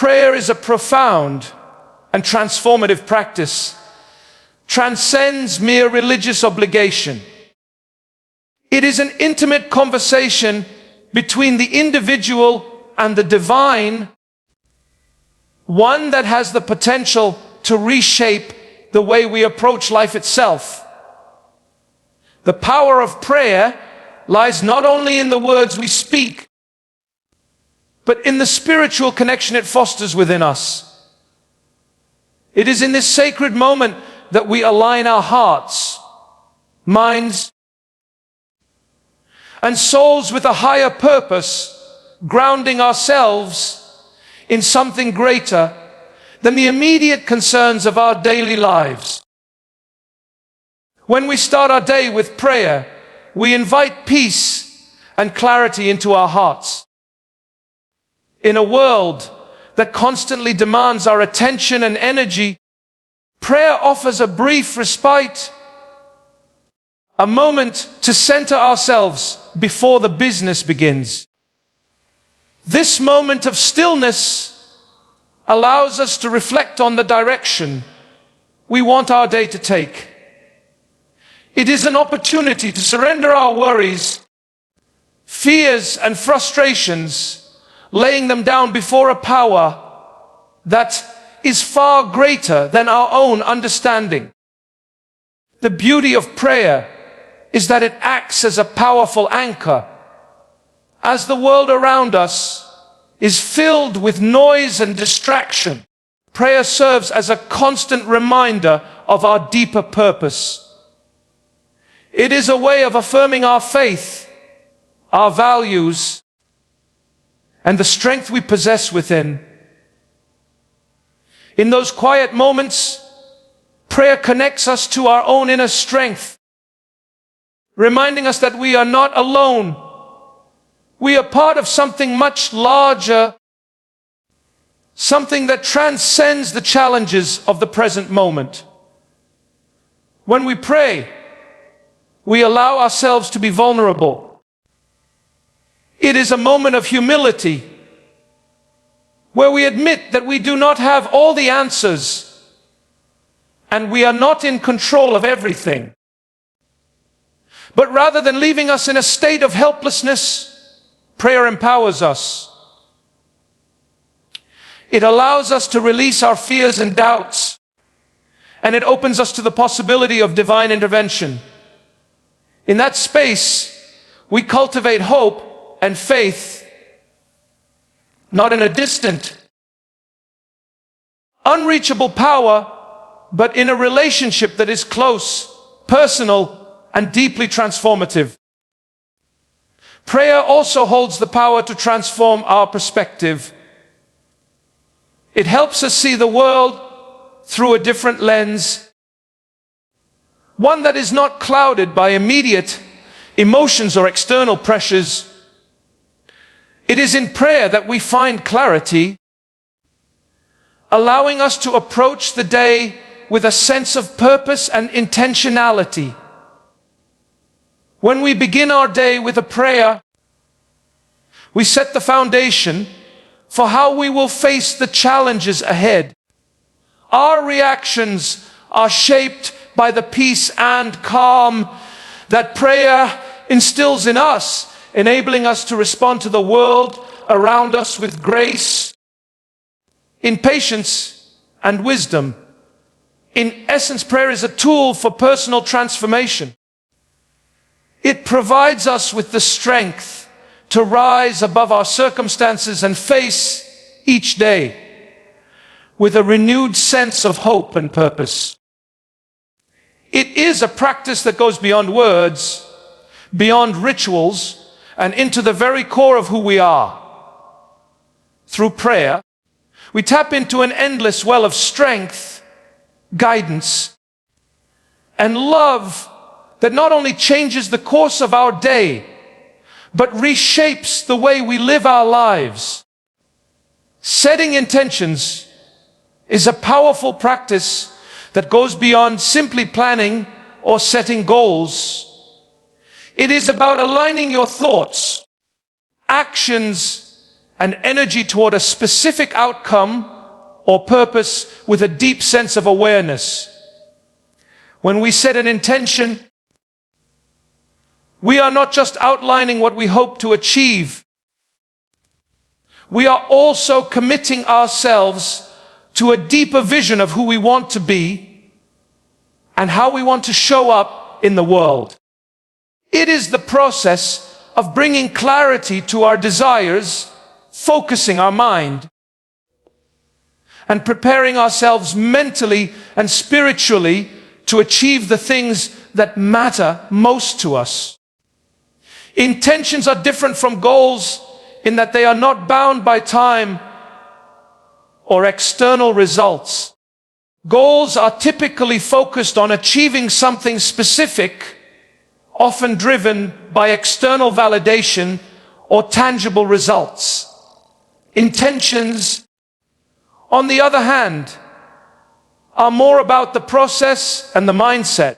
prayer is a profound and transformative practice, transcends mere religious obligation. It is an intimate conversation between the individual and the divine, one that has the potential to reshape the way we approach life itself. The power of prayer lies not only in the words we speak, but in the spiritual connection it fosters within us. It is in this sacred moment that we align our hearts, minds, and souls with a higher purpose, grounding ourselves in something greater than the immediate concerns of our daily lives. When we start our day with prayer, we invite peace and clarity into our hearts. In a world that constantly demands our attention and energy, prayer offers a brief respite, a moment to center ourselves before the business begins. This moment of stillness allows us to reflect on the direction we want our day to take. It is an opportunity to surrender our worries, fears, and frustrations, laying them down before a power that is far greater than our own understanding. The beauty of prayer is that it acts as a powerful anchor. As the world around us is filled with noise and distraction, prayer serves as a constant reminder of our deeper purpose. It is a way of affirming our faith, our values, and the strength we possess within. In those quiet moments, prayer connects us to our own inner strength, reminding us that we are not alone. We are part of something much larger, something that transcends the challenges of the present moment. When we pray, we allow ourselves to be vulnerable. It is a moment of humility, where we admit that we do not have all the answers, and we are not in control of everything. But rather than leaving us in a state of helplessness, prayer empowers us. It allows us to release our fears and doubts, and it opens us to the possibility of divine intervention. In that space, we cultivate hope and faith, not in a distant, unreachable power, but in a relationship that is close, personal, and deeply transformative. Prayer also holds the power to transform our perspective. It helps us see the world through a different lens, one that is not clouded by immediate emotions or external pressures. It is in prayer that we find clarity, allowing us to approach the day with a sense of purpose and intentionality. When we begin our day with a prayer, we set the foundation for how we will face the challenges ahead. Our reactions are shaped by the peace and calm that prayer instills in us, enabling us to respond to the world around us with grace, in patience, and wisdom. In essence, prayer is a tool for personal transformation. It provides us with the strength to rise above our circumstances and face each day with a renewed sense of hope and purpose. It is a practice that goes beyond words, beyond rituals, and into the very core of who we are. Through prayer, we tap into an endless well of strength, guidance, and love that not only changes the course of our day, but reshapes the way we live our lives. Setting intentions is a powerful practice that goes beyond simply planning or setting goals. It is about aligning your thoughts, actions, and energy toward a specific outcome or purpose with a deep sense of awareness. When we set an intention, we are not just outlining what we hope to achieve. We are also committing ourselves to a deeper vision of who we want to be and how we want to show up in the world. It is the process of bringing clarity to our desires, focusing our mind, and preparing ourselves mentally and spiritually to achieve the things that matter most to us. Intentions are different from goals in that they are not bound by time or external results. Goals are typically focused on achieving something specific, often driven by external validation or tangible results. Intentions, on the other hand, are more about the process and the mindset.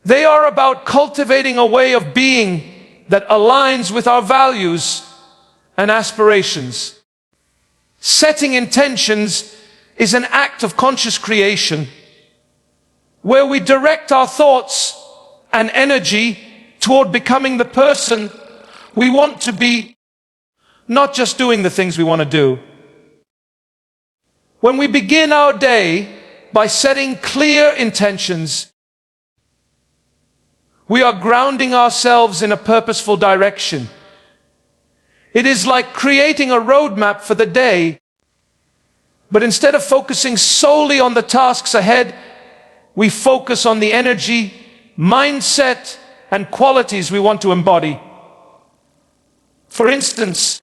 They are about cultivating a way of being that aligns with our values and aspirations. Setting intentions is an act of conscious creation where we direct our thoughts and energy toward becoming the person we want to be, not just doing the things we want to do. When we begin our day by setting clear intentions, we are grounding ourselves in a purposeful direction. It is like creating a roadmap for the day, but instead of focusing solely on the tasks ahead, we focus on the energy, mindset, and qualities we want to embody. For instance,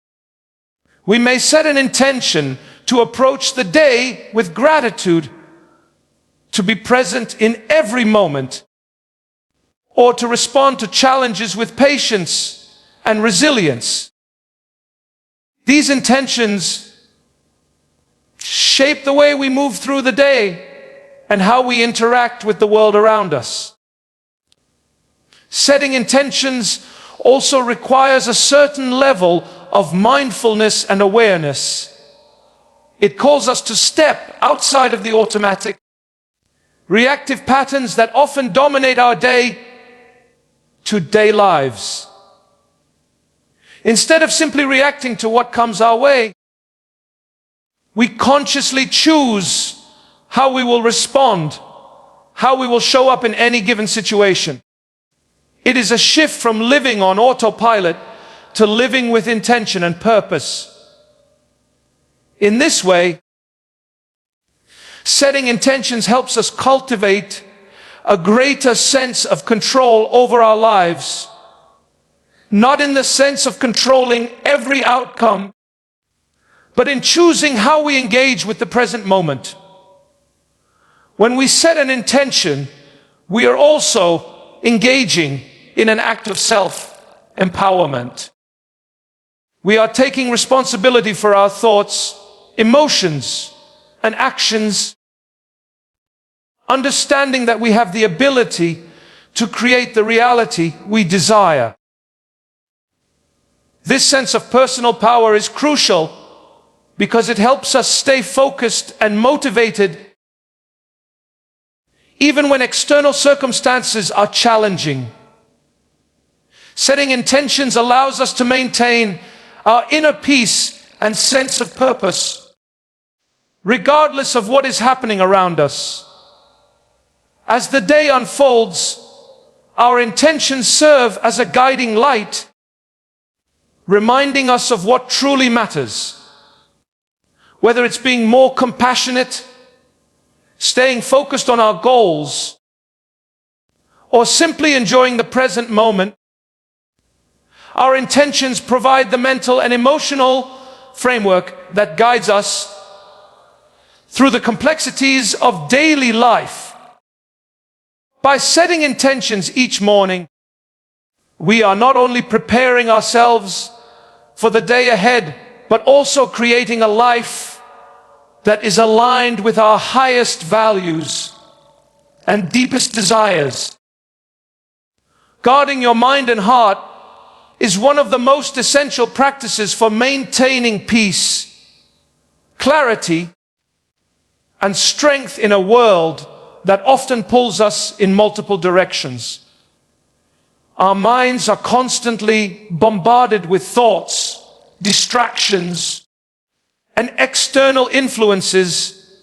we may set an intention to approach the day with gratitude, to be present in every moment, or to respond to challenges with patience and resilience. These intentions shape the way we move through the day and how we interact with the world around us. Setting intentions also requires a certain level of mindfulness and awareness. It calls us to step outside of the automatic, reactive patterns that often dominate our day-to-day lives. Instead of simply reacting to what comes our way, we consciously choose how we will respond, how we will show up in any given situation. It is a shift from living on autopilot to living with intention and purpose. In this way, setting intentions helps us cultivate a greater sense of control over our lives, not in the sense of controlling every outcome, but in choosing how we engage with the present moment. When we set an intention, we are also engaging in an act of self-empowerment. We are taking responsibility for our thoughts, emotions, and actions, understanding that we have the ability to create the reality we desire. This sense of personal power is crucial because it helps us stay focused and motivated even when external circumstances are challenging. Setting intentions allows us to maintain our inner peace and sense of purpose, regardless of what is happening around us. As the day unfolds, our intentions serve as a guiding light, reminding us of what truly matters. Whether it's being more compassionate, staying focused on our goals, or simply enjoying the present moment, our intentions provide the mental and emotional framework that guides us through the complexities of daily life. By setting intentions each morning, we are not only preparing ourselves for the day ahead, but also creating a life that is aligned with our highest values and deepest desires. Guarding your mind and heart is one of the most essential practices for maintaining peace, clarity, and strength in a world that often pulls us in multiple directions. Our minds are constantly bombarded with thoughts, distractions, and external influences,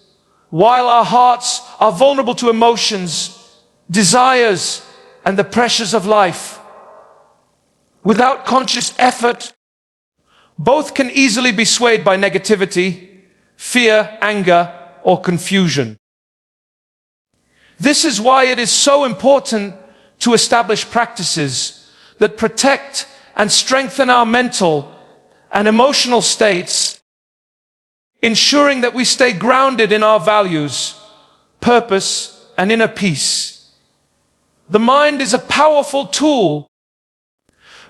while our hearts are vulnerable to emotions, desires, and the pressures of life. Without conscious effort, both can easily be swayed by negativity, fear, anger, or confusion. This is why it is so important to establish practices that protect and strengthen our mental and emotional states, ensuring that we stay grounded in our values, purpose, and inner peace. The mind is a powerful tool,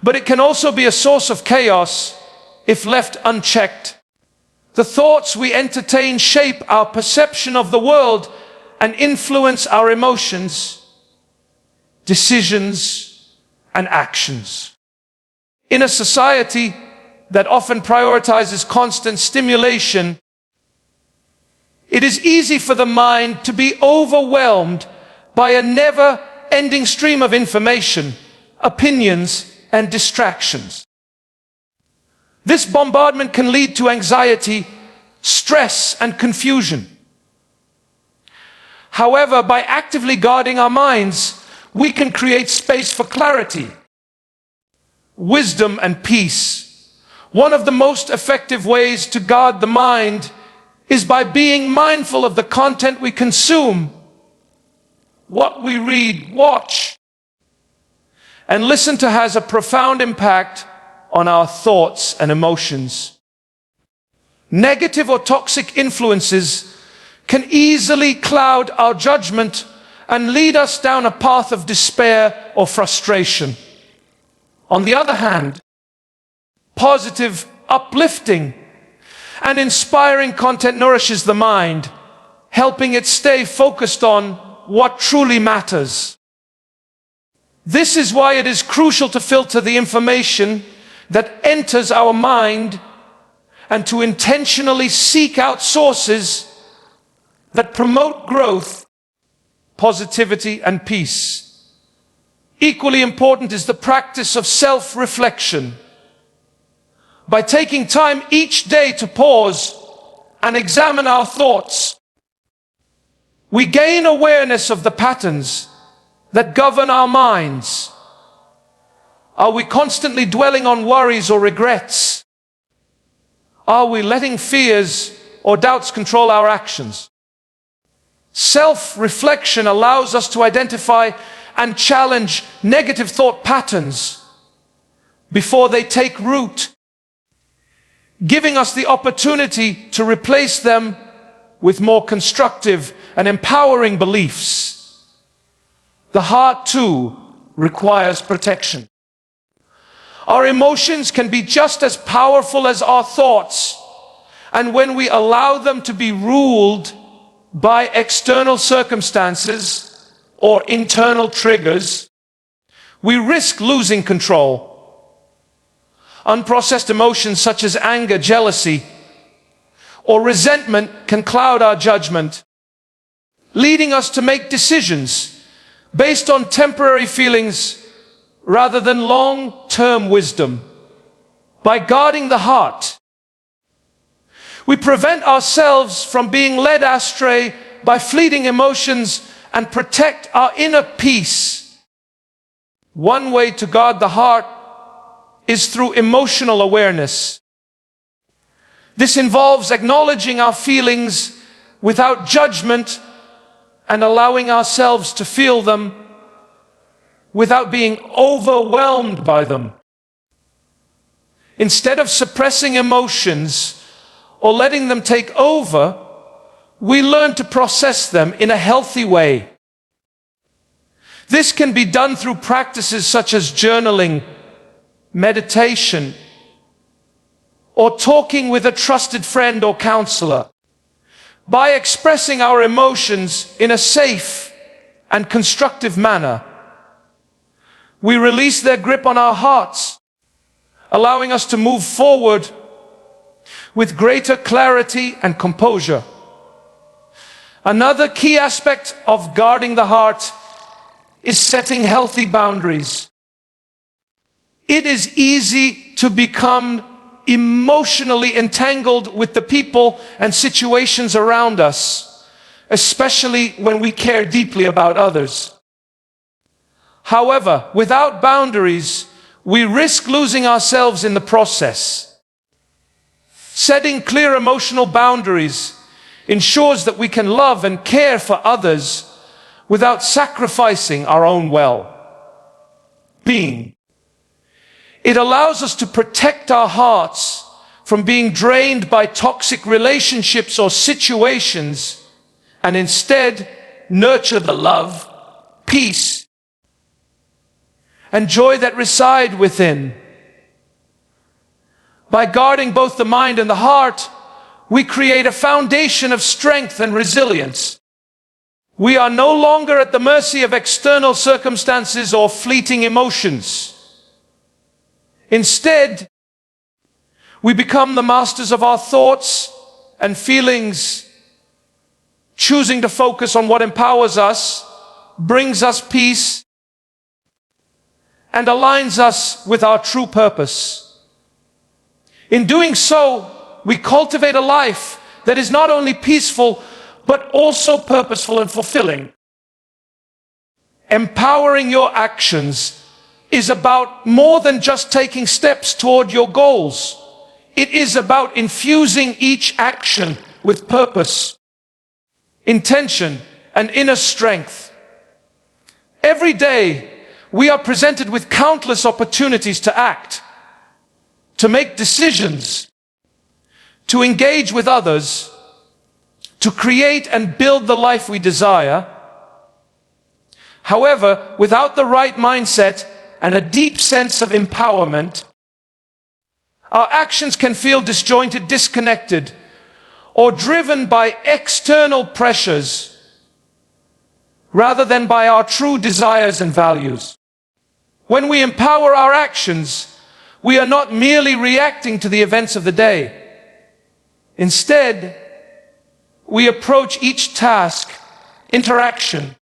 but it can also be a source of chaos if left unchecked. The thoughts we entertain shape our perception of the world and influence our emotions, decisions, and actions. In a society that often prioritizes constant stimulation, it is easy for the mind to be overwhelmed by a never-ending stream of information, opinions, and distractions. This bombardment can lead to anxiety, stress, and confusion. However, by actively guarding our minds, we can create space for clarity, wisdom, and peace. One of the most effective ways to guard the mind is by being mindful of the content we consume, what we read, watch, and listen to has a profound impact on our thoughts and emotions. Negative or toxic influences can easily cloud our judgment and lead us down a path of despair or frustration. On the other hand, positive, uplifting, and inspiring content nourishes the mind, helping it stay focused on what truly matters. This is why it is crucial to filter the information that enters our mind and to intentionally seek out sources that promote growth, positivity, and peace. Equally important is the practice of self-reflection. By taking time each day to pause and examine our thoughts, we gain awareness of the patterns that govern our minds. Are we constantly dwelling on worries or regrets? Are we letting fears or doubts control our actions? Self-reflection allows us to identify and challenge negative thought patterns before they take root, giving us the opportunity to replace them with more constructive and empowering beliefs. The heart, too, requires protection. Our emotions can be just as powerful as our thoughts, and when we allow them to be ruled by external circumstances or internal triggers, we risk losing control. Unprocessed emotions such as anger, jealousy, or resentment can cloud our judgment, leading us to make decisions based on temporary feelings rather than long-term wisdom. By guarding the heart, we prevent ourselves from being led astray by fleeting emotions and protect our inner peace. One way to guard the heart is through emotional awareness. This involves acknowledging our feelings without judgment and allowing ourselves to feel them without being overwhelmed by them. Instead of suppressing emotions or letting them take over, we learn to process them in a healthy way. This can be done through practices such as journaling, meditation, or talking with a trusted friend or counselor. By expressing our emotions in a safe and constructive manner, we release their grip on our hearts allowing us to move forward with greater clarity and composure. Another key aspect of guarding the heart is setting healthy boundaries. It is easy to become emotionally entangled with the people and situations around us, especially when we care deeply about others. However, without boundaries, we risk losing ourselves in the process. Setting clear emotional boundaries ensures that we can love and care for others without sacrificing our own well-being. It allows us to protect our hearts from being drained by toxic relationships or situations, and instead nurture the love, peace, and joy that reside within. By guarding both the mind and the heart, we create a foundation of strength and resilience. We are no longer at the mercy of external circumstances or fleeting emotions. Instead, we become the masters of our thoughts and feelings, choosing to focus on what empowers us, brings us peace, and aligns us with our true purpose. In doing so, we cultivate a life that is not only peaceful, but also purposeful and fulfilling. Empowering your actions is about more than just taking steps toward your goals. It is about infusing each action with purpose, intention, and inner strength. Every day, we are presented with countless opportunities to act, to make decisions, to engage with others, to create and build the life we desire. However, without the right mindset and a deep sense of empowerment, our actions can feel disjointed, disconnected, or driven by external pressures rather than by our true desires and values. When we empower our actions, we are not merely reacting to the events of the day. Instead, we approach each task, interaction,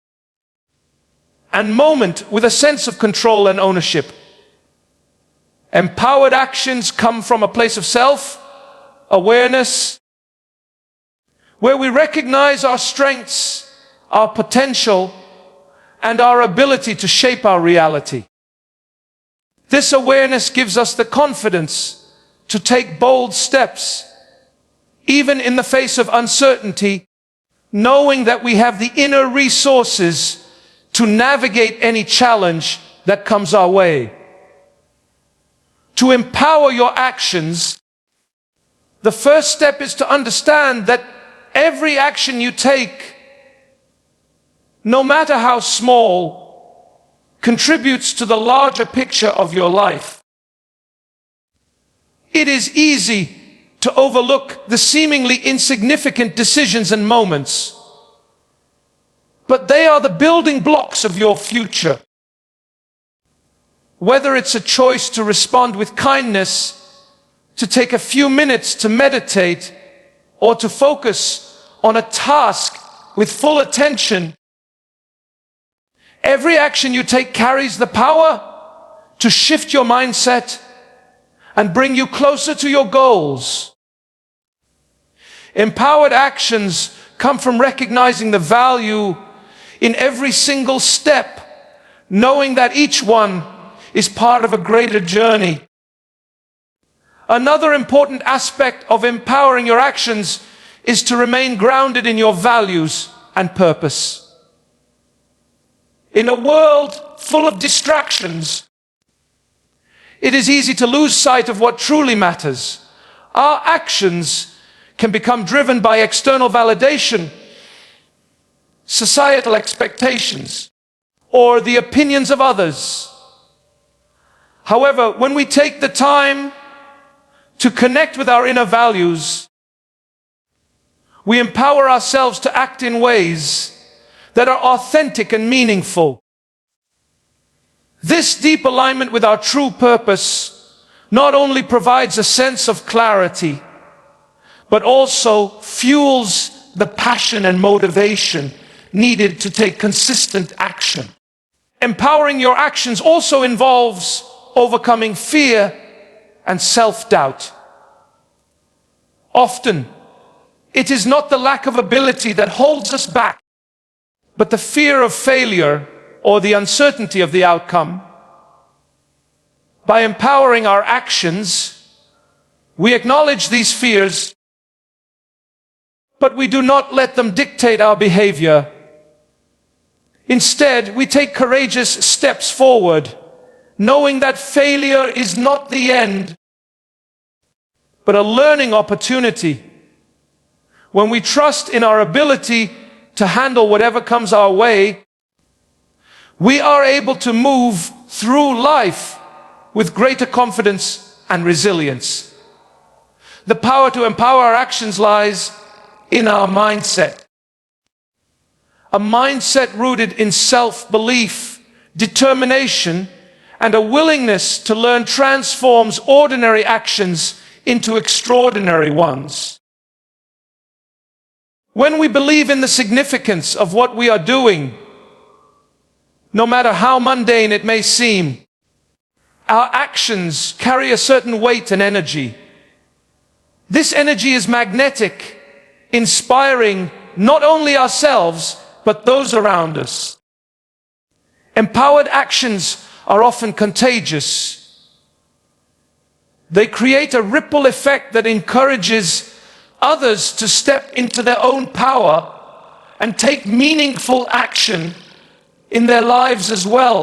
and moment with a sense of control and ownership. Empowered actions come from a place of self-awareness, where we recognize our strengths, our potential, and our ability to shape our reality. This awareness gives us the confidence to take bold steps, even in the face of uncertainty, knowing that we have the inner resources to navigate any challenge that comes our way. To empower your actions, the first step is to understand that every action you take, no matter how small, contributes to the larger picture of your life. It is easy to overlook the seemingly insignificant decisions and moments, but they are the building blocks of your future. Whether it's a choice to respond with kindness, to take a few minutes to meditate, or to focus on a task with full attention, every action you take carries the power to shift your mindset and bring you closer to your goals. Empowered actions come from recognizing the value in every single step, knowing that each one is part of a greater journey. Another important aspect of empowering your actions is to remain grounded in your values and purpose. In a world full of distractions, it is easy to lose sight of what truly matters. Our actions can become driven by external validation, societal expectations, or the opinions of others. However, when we take the time to connect with our inner values, we empower ourselves to act in ways that are authentic and meaningful. This deep alignment with our true purpose not only provides a sense of clarity, but also fuels the passion and motivation needed to take consistent action. Empowering your actions also involves overcoming fear and self-doubt. Often, it is not the lack of ability that holds us back, but the fear of failure or the uncertainty of the outcome. By empowering our actions, we acknowledge these fears, but we do not let them dictate our behavior. Instead, we take courageous steps forward, knowing that failure is not the end, but a learning opportunity. When we trust in our ability to handle whatever comes our way, we are able to move through life with greater confidence and resilience. The power to empower our actions lies in our mindset. A mindset rooted in self-belief, determination, and a willingness to learn transforms ordinary actions into extraordinary ones. When we believe in the significance of what we are doing, no matter how mundane it may seem, our actions carry a certain weight and energy. This energy is magnetic, inspiring not only ourselves, but those around us. Empowered actions are often contagious. They create a ripple effect that encourages others to step into their own power and take meaningful action in their lives as well.